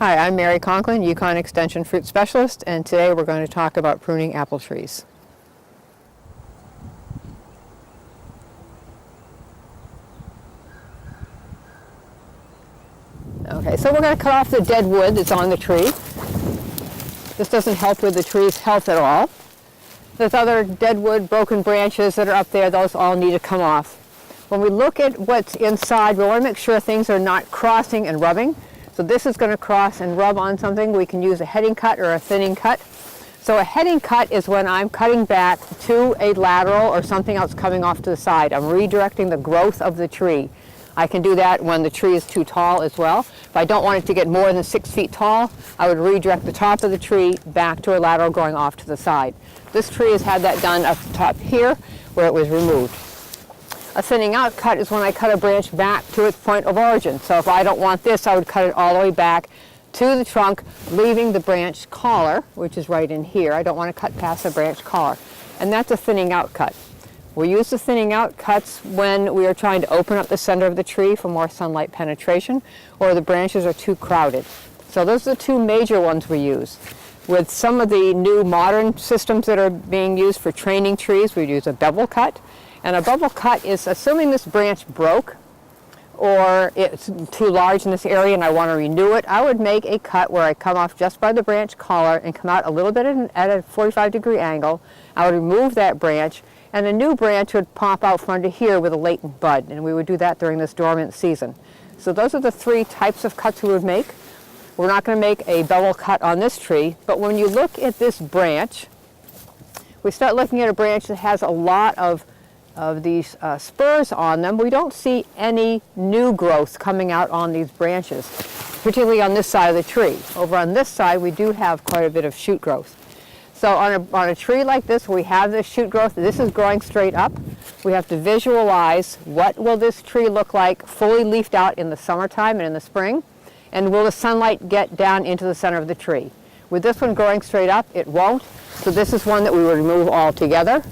Hi, I'm Mary Concklin, UConn Extension Fruit Specialist, and today we're going to talk about pruning apple trees. Okay, so we're going to cut off the dead wood that's on the tree. This doesn't help with the tree's health at all. There's other dead wood, broken branches that are up there, those all need to come off. When we look at what's inside, we want to make sure things are not crossing and rubbing. So this is going to cross and rub on something. We can use a heading cut or a thinning cut. So a heading cut is when I'm cutting back to a lateral or something else coming off to the side. I'm redirecting the growth of the tree. I can do that when the tree is too tall as well. If I don't want it to get more than 6 feet tall, I would redirect the top of the tree back to a lateral going off to the side. This tree has had that done up the top here where it was removed. A thinning out cut is when I cut a branch back to its point of origin. So if I don't want this, I would cut it all the way back to the trunk, leaving the branch collar, which is right in here. I don't want to cut past the branch collar. And that's a thinning out cut. We use the thinning out cuts when we are trying to open up the center of the tree for more sunlight penetration, or the branches are too crowded. So those are the two major ones we use. With some of the new modern systems that are being used for training trees, we use a bevel cut. And a bevel cut is assuming this branch broke or it's too large in this area and I want to renew it. I would make a cut where I come off just by the branch collar and come out a little bit at a 45-degree angle. I would remove that branch and a new branch would pop out from under here with a latent bud, and we would do that during this dormant season. So those are the three types of cuts we would make. We're not going to make a bevel cut on this tree, but when you look at this branch, we start looking at a branch that has a lot of these spurs on them. We don't see any new growth coming out on these branches, particularly on this side of the tree. Over on this side, we do have quite a bit of shoot growth. So on a tree like this, we have this shoot growth. This is growing straight up. We have to visualize what will this tree look like fully leafed out in the summertime and in the spring, and will the sunlight get down into the center of the tree. With this one growing straight up, it won't. So this is one that we would remove altogether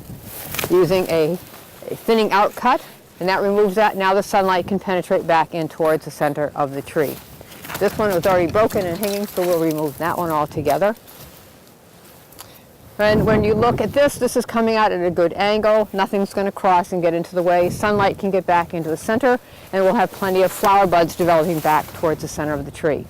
using a thinning out cut, and that removes that. Now the sunlight can penetrate back in towards the center of the tree. This one was already broken and hanging, so we'll remove that one altogether. And when you look at this, this is coming out at a good angle. Nothing's going to cross and get into the way. Sunlight can get back into the center, and we'll have plenty of flower buds developing back towards the center of the tree.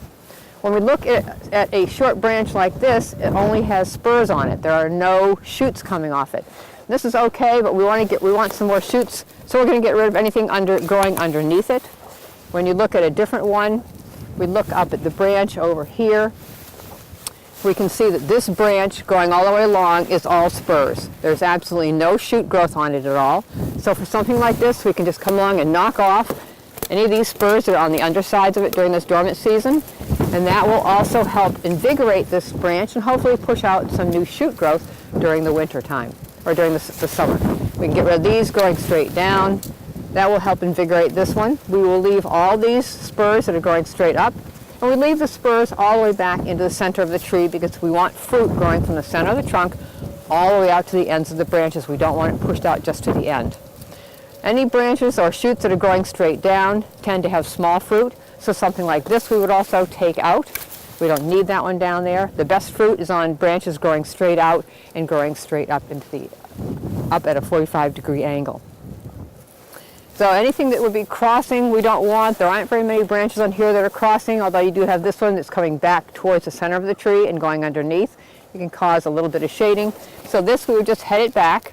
When we look at a short branch like this, it only has spurs on it. There are no shoots coming off it. This is okay, but we want some more shoots, so we're going to get rid of anything growing underneath it. When you look at a different one, we look up at the branch over here. We can see that this branch going all the way along is all spurs. There's absolutely no shoot growth on it at all. So for something like this, we can just come along and knock off any of these spurs that are on the undersides of it during this dormant season, and that will also help invigorate this branch and hopefully push out some new shoot growth during the winter time, or during the summer. We can get rid of these going straight down. That will help invigorate this one. We will leave all these spurs that are going straight up, and we leave the spurs all the way back into the center of the tree because we want fruit growing from the center of the trunk all the way out to the ends of the branches. We don't want it pushed out just to the end. Any branches or shoots that are growing straight down tend to have small fruit, so something like this we would also take out. We don't need that one down there. The best fruit is on branches growing straight out and growing straight up up at a 45-degree angle. So anything that would be crossing, we don't want. There aren't very many branches on here that are crossing, although you do have this one that's coming back towards the center of the tree and going underneath. You can cause a little bit of shading. So this we would just head it back,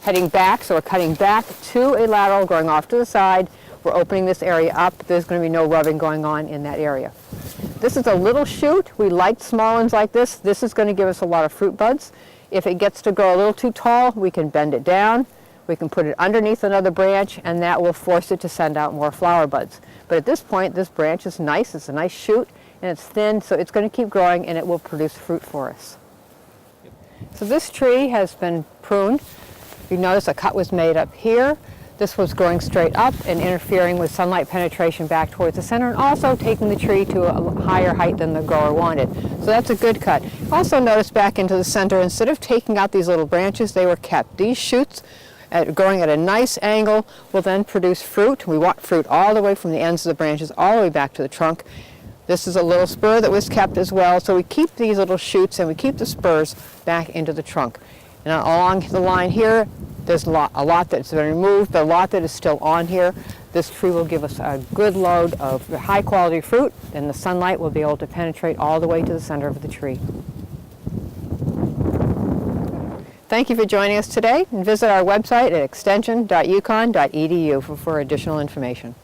heading back, so we're cutting back to a lateral going off to the side. We're opening this area up. There's going to be no rubbing going on in that area. This is a little shoot. We like small ones like this. This is going to give us a lot of fruit buds. If it gets to grow a little too tall, we can bend it down. We can put it underneath another branch, and that will force it to send out more flower buds. But at this point, this branch is nice. It's a nice shoot, and it's thin, so it's going to keep growing, and it will produce fruit for us. So this tree has been pruned. You notice a cut was made up here. This was growing straight up and interfering with sunlight penetration back towards the center, and also taking the tree to a higher height than the grower wanted. So that's a good cut. Also notice back into the center, instead of taking out these little branches, they were kept. These shoots growing at a nice angle will then produce fruit. We want fruit all the way from the ends of the branches all the way back to the trunk. This is a little spur that was kept as well, so we keep these little shoots and we keep the spurs back into the trunk. And along the line here, there's a lot that's been removed, but a lot that is still on here. This tree will give us a good load of high quality fruit, and the sunlight will be able to penetrate all the way to the center of the tree. Thank you for joining us today, and visit our website at extension.uconn.edu for additional information.